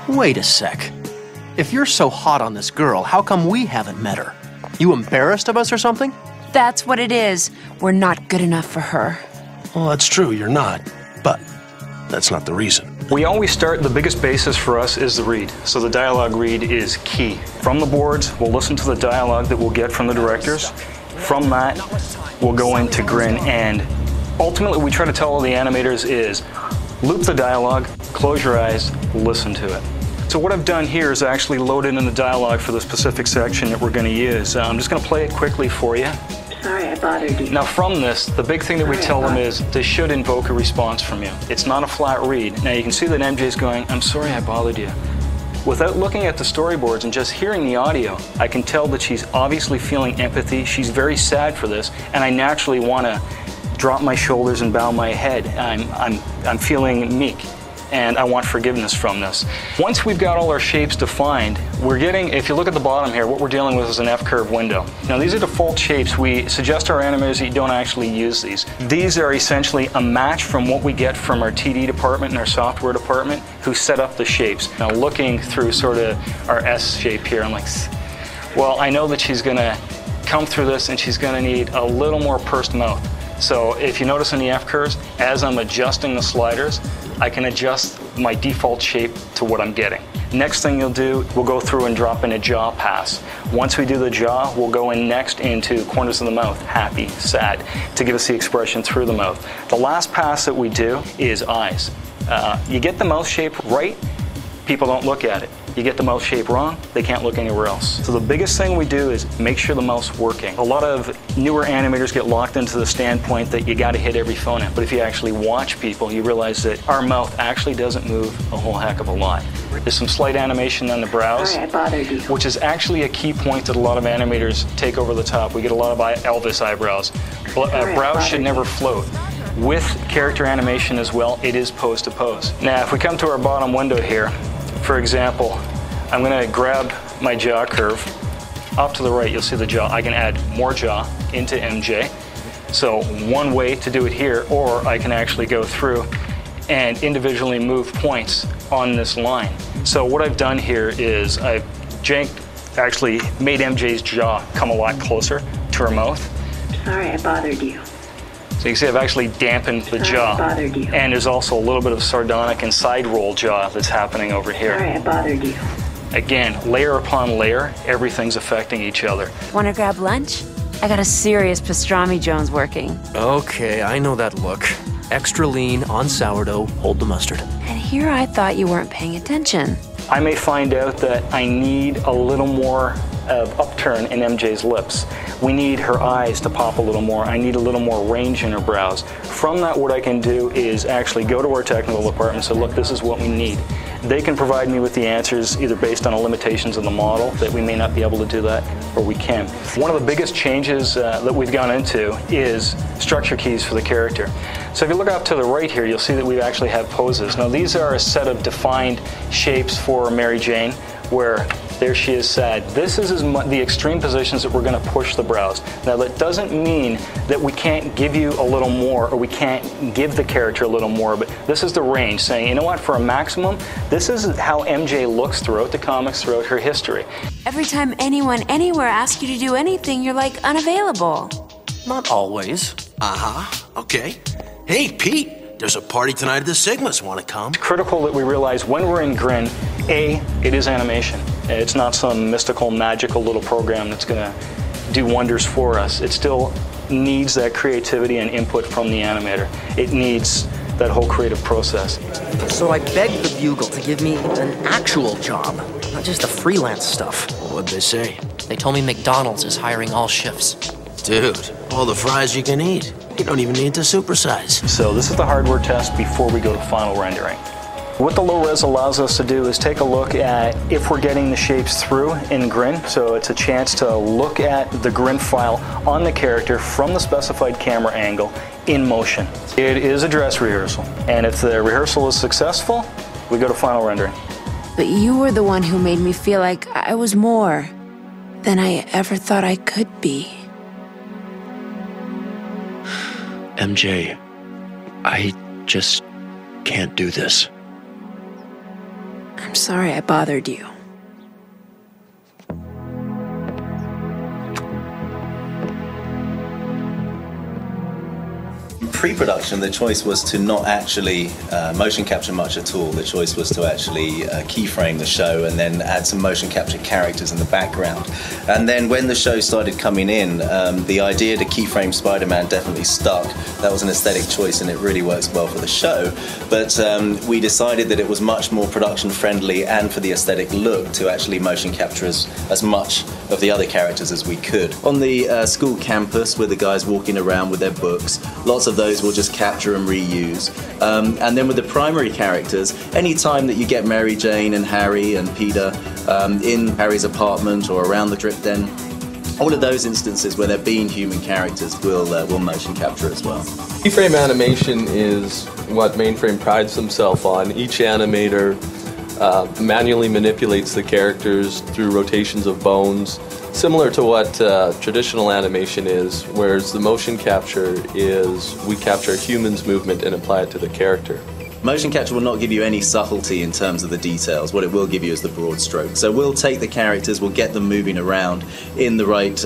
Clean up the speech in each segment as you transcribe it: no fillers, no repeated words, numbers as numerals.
Wait a sec. If you're so hot on this girl, how come we haven't met her? You embarrassed of us or something? That's what it is. We're not good enough for her. Well, that's true, you're not. But that's not the reason. We always start, the biggest basis for us is the read. So the dialogue read is key. From the boards, we'll listen to the dialogue that we'll get from the directors. From that, we'll go into Grin, and ultimately what we try to tell all the animators is loop the dialogue, close your eyes, listen to it. So what I've done here is actually loaded in the dialogue for the specific section that we're going to use. I'm just going to play it quickly for you. Sorry I bothered you. Now from this, the big thing that we tell them is they should invoke a response from you. It's not a flat read. Now you can see that MJ's going, I'm sorry I bothered you. Without looking at the storyboards and just hearing the audio, I can tell that she's obviously feeling empathy. She's very sad for this, and I naturally want to drop my shoulders and bow my head. I'm feeling meek, and I want forgiveness from this. Once we've got all our shapes defined, we're getting, if you look at the bottom here, what we're dealing with is an F-curve window. Now these are default shapes. We suggest to our animators that you don't actually use these. These are essentially a match from what we get from our TD department and our software department who set up the shapes. Now looking through sort of our S shape here, I'm like, well, I know that she's gonna come through this and she's gonna need a little more pursed mouth. So if you notice in the F-curves, as I'm adjusting the sliders, I can adjust my default shape to what I'm getting. Next thing you'll do, we'll go through and drop in a jaw pass. Once we do the jaw, we'll go in next into corners of the mouth, happy, sad, to give us the expression through the mouth. The last pass that we do is eyes. You get the mouth shape right, people don't look at it. You get the mouth shape wrong, they can't look anywhere else. So the biggest thing we do is make sure the mouth's working. A lot of newer animators get locked into the standpoint that you gotta hit every phoneme. But if you actually watch people, you realize that our mouth actually doesn't move a whole heck of a lot. There's some slight animation on the brows, Sorry I bothered you. which is actually a key point that a lot of animators take over the top. We get a lot of Elvis eyebrows. Brows should never float. With character animation as well, it is pose to pose. Now, if we come to our bottom window here, for example, I'm going to grab my jaw curve. Off to the right, you'll see the jaw. I can add more jaw into MJ. So one way to do it here, or I can actually go through and individually move points on this line. So what I've done here is I've actually made MJ's jaw come a lot closer to her mouth. Sorry I bothered you. So you can see I've actually dampened the jaw. Bothered you. And there's also a little bit of sardonic and side roll jaw that's happening over here. Sorry I bothered you. Again, layer upon layer, everything's affecting each other. Wanna grab lunch? I got a serious pastrami Jones working. Okay, I know that look. Extra lean, on sourdough, hold the mustard. And here I thought you weren't paying attention. I may find out that I need a little more of upturn in MJ's lips. We need her eyes to pop a little more. I need a little more range in her brows. From that, what I can do is actually go to our technical department and say, look, this is what we need. They can provide me with the answers either based on the limitations of the model, that we may not be able to do that, or we can. One of the biggest changes that we've gone into is structure keys for the character. So if you look up to the right here, you'll see that we actually have poses. Now these are a set of defined shapes for Mary Jane, where there she is sad. This is the extreme positions that we're going to push the brows. Now that doesn't mean that we can't give you a little more, or we can't give the character a little more, but this is the range, saying, you know what, for a maximum, this is how MJ looks throughout the comics, throughout her history. Every time anyone anywhere asks you to do anything, you're like unavailable. Not always. Okay. Hey, Pete, there's a party tonight at the Sigmas. Want to come? It's critical that we realize when we're in Grin, A, it is animation. It's not some mystical, magical little program that's going to do wonders for us. It still needs that creativity and input from the animator. It needs that whole creative process. So I begged the Bugle to give me an actual job, not just the freelance stuff. What'd they say? They told me McDonald's is hiring all shifts. Dude, all the fries you can eat. You don't even need to supersize. So this is the hardware test before we go to final rendering. What the low res allows us to do is take a look at if we're getting the shapes through in Grin. So it's a chance to look at the Grin file on the character from the specified camera angle in motion. It is a dress rehearsal, and if the rehearsal is successful, we go to final rendering. But you were the one who made me feel like I was more than I ever thought I could be. MJ, I just can't do this. I'm sorry I bothered you. Pre-production, the choice was to not actually motion capture much at all. The choice was to actually keyframe the show and then add some motion capture characters in the background. And then when the show started coming in, the idea to keyframe Spider-Man definitely stuck. That was an aesthetic choice and it really works well for the show. But we decided that it was much more production friendly and for the aesthetic look to actually motion capture as much of the other characters as we could. On the school campus with the guys walking around with their books, lots of those we'll just capture and reuse. And then with the primary characters, any time that you get Mary Jane and Harry and Peter in Harry's apartment or around the Drip Den, all of those instances where they're being human characters will motion capture as well. Keyframe animation is what Mainframe prides himself on. Each animator manually manipulates the characters through rotations of bones, similar to what traditional animation is, whereas the motion capture is we capture a human's movement and apply it to the character. Motion capture will not give you any subtlety in terms of the details. What it will give you is the broad stroke. So we'll take the characters, we'll get them moving around in the right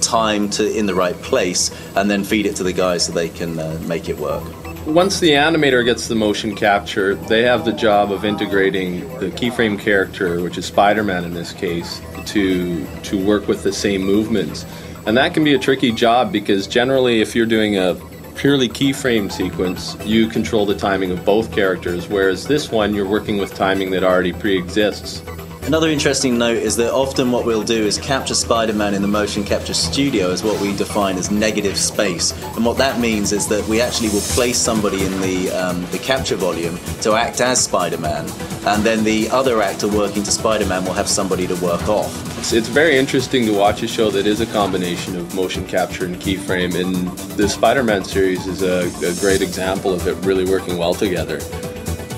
time, in the right place, and then feed it to the guys so they can make it work. Once the animator gets the motion capture, they have the job of integrating the keyframe character, which is Spider-Man in this case, to work with the same movements. And that can be a tricky job because generally if you're doing a purely keyframe sequence, you control the timing of both characters, whereas this one you're working with timing that already pre-exists. Another interesting note is that often what we'll do is capture Spider-Man in the motion capture studio as what we define as negative space. And what that means is that we actually will place somebody in the capture volume to act as Spider-Man, and then the other actor working to Spider-Man will have somebody to work off. It's very interesting to watch a show that is a combination of motion capture and keyframe, and the Spider-Man series is a great example of it really working well together.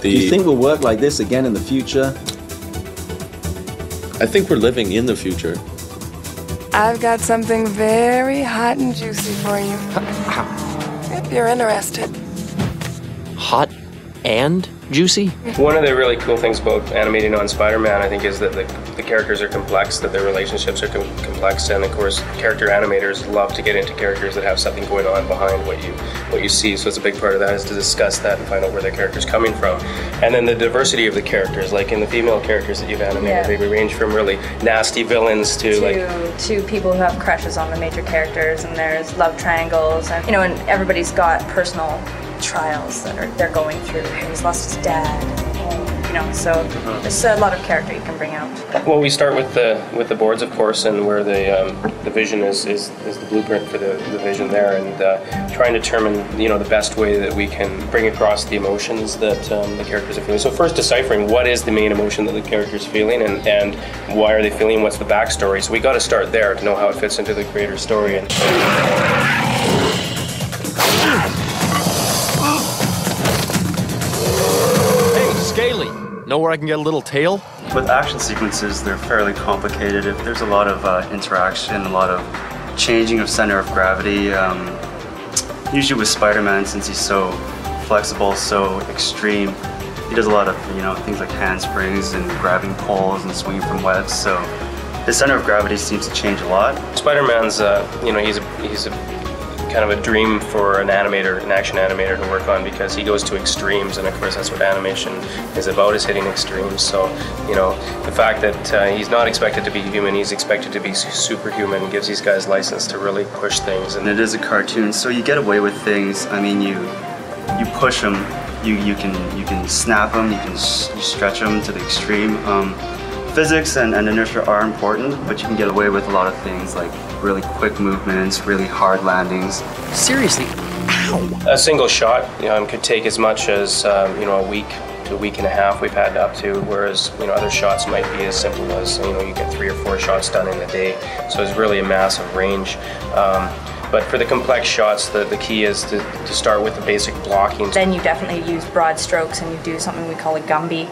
Do you think we'll work like this again in the future? I think we're living in the future. I've got something very hot and juicy for you. If you're interested. Hot and juicy? One of the really cool things about animating on Spider-Man, I think, is that the characters are complex, that their relationships are complex, and of course, character animators love to get into characters that have something going on behind what you see. So it's a big part of that is to discuss that and find out where the character's coming from. And then the diversity of the characters, like in the female characters that you've animated, they range from really nasty villains to people who have crushes on the major characters, and there's love triangles, and and everybody's got personal trials that they're going through. Harry's lost his dad, so there's a lot of character you can bring out. Well, we start with the boards, of course, and where the vision is the blueprint for the vision there, and trying to determine the best way that we can bring across the emotions that the characters are feeling. So first, deciphering what is the main emotion that the character's feeling, and why are they feeling? What's the backstory? So we got to start there to know how it fits into the creator's story. Scaly, know where I can get a little tail? With action sequences, they're fairly complicated. If there's a lot of interaction, a lot of changing of center of gravity. Usually with Spider-Man, since he's so flexible, so extreme, he does a lot of things like handsprings and grabbing poles and swinging from webs. So the center of gravity seems to change a lot. Spider-Man's he's a kind of a dream for an action animator to work on, because he goes to extremes, and of course that's what animation is about, is hitting extremes. So the fact that he's not expected to be human, he's expected to be superhuman, gives these guys license to really push things. And it is a cartoon, so you get away with things. I mean, you push them, you can snap them, you stretch them to the extreme. Physics and inertia are important, but you can get away with a lot of things like really quick movements, really hard landings. Seriously, ow! A single shot could take as much as a week to a week and a half we've had up to, whereas other shots might be as simple as you get 3 or 4 shots done in a day. So it's really a massive range. But for the complex shots, the key is to start with the basic blocking. Then you definitely use broad strokes, and you do something we call a Gumby,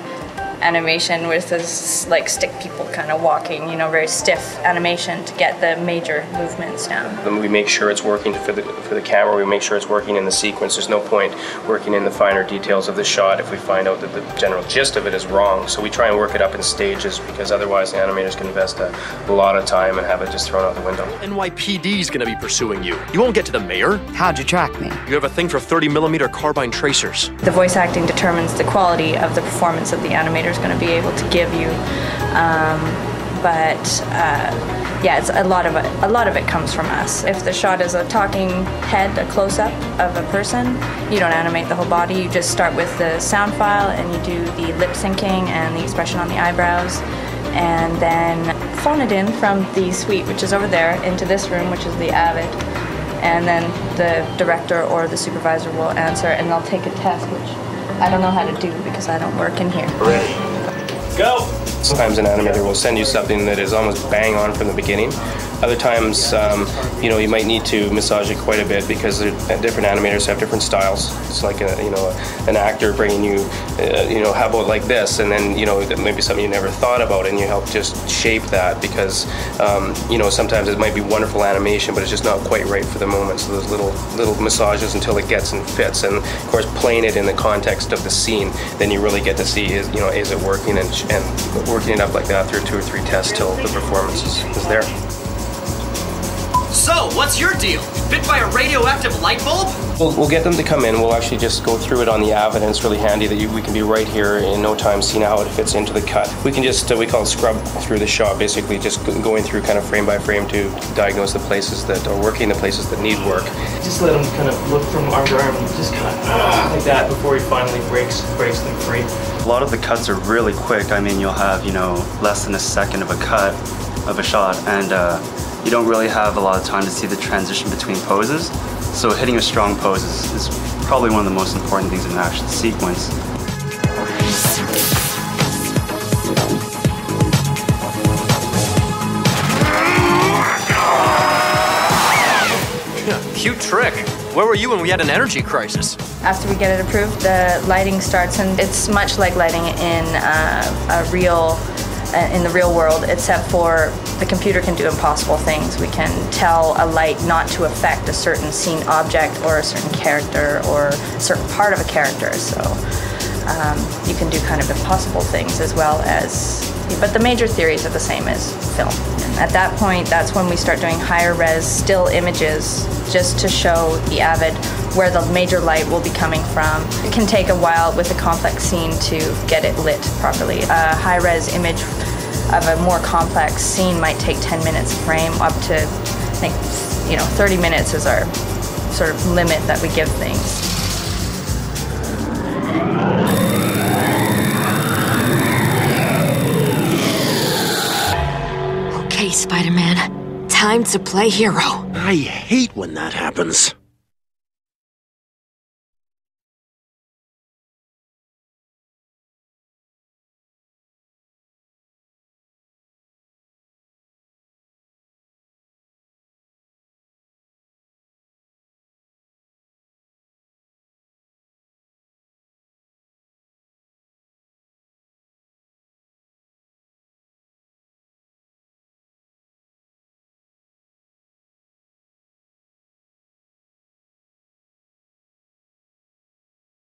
animation with this like stick people kind of walking, you know, very stiff animation to get the major movements down. Then we make sure it's working for the camera. We make sure it's working in the sequence. There's no point working in the finer details of the shot if we find out that the general gist of it is wrong. So we try and work it up in stages, because otherwise the animators can invest a lot of time and have it just thrown out the window. NYPD's gonna be pursuing you. You won't get to the mayor. How'd you track me? You have a thing for 30mm carbine tracers. The voice acting determines the quality of the performance that the animator is going to be able to give you, yeah, it's a lot of it comes from us. If the shot is a talking head, a close-up of a person, you don't animate the whole body. You just start with the sound file and you do the lip syncing and the expression on the eyebrows, and then phone it in from the suite, which is over there, into this room, which is the Avid. And then the director or the supervisor will answer, and they'll take a test, which I don't know how to do because I don't work in here. Ready. Go! Sometimes an animator will send you something that is almost bang on from the beginning. Other times, you know, you might need to massage it quite a bit because different animators have different styles. It's like an actor bringing you, you know, how about like this, and then you know maybe something you never thought about, and you help just shape that because you know sometimes it might be wonderful animation, but it's just not quite right for the moment. So those little massages until it gets and fits, and of course playing it in the context of the scene, then you really get to see is it working, and working it up like that through 2 or 3 tests till the performance is there. So, what's your deal? Bit by a radioactive light bulb? We'll get them to come in. We'll actually just go through it on the Avid, and it's really handy that we can be right here in no time seeing how it fits into the cut. We can just, we call it scrub through the shot, basically just going through kind of frame by frame to diagnose the places that are working, the places that need work. Just let him kind of look from arm to arm, and just kind of like that before he finally breaks them free. A lot of the cuts are really quick. I mean, you'll have, you know, less than a second of a cut of a shot, and you don't really have a lot of time to see the transition between poses. So hitting a strong pose is probably one of the most important things in an action sequence. Cute trick. Where were you when we had an energy crisis? After we get it approved, the lighting starts, and it's much like lighting in the real world, except for the computer can do impossible things. We can tell a light not to affect a certain scene object or a certain character or a certain part of a character. So you can do kind of impossible things as well as, but the major theories are the same as film. And at that point, that's when we start doing higher res still images just to show the Avid where the major light will be coming from. It can take a while with a complex scene to get it lit properly. A high-res image of a more complex scene might take 10 minutes a frame, up to, I think, 30 minutes is our sort of limit that we give things. Okay, Spider-Man. Time to play hero. I hate when that happens.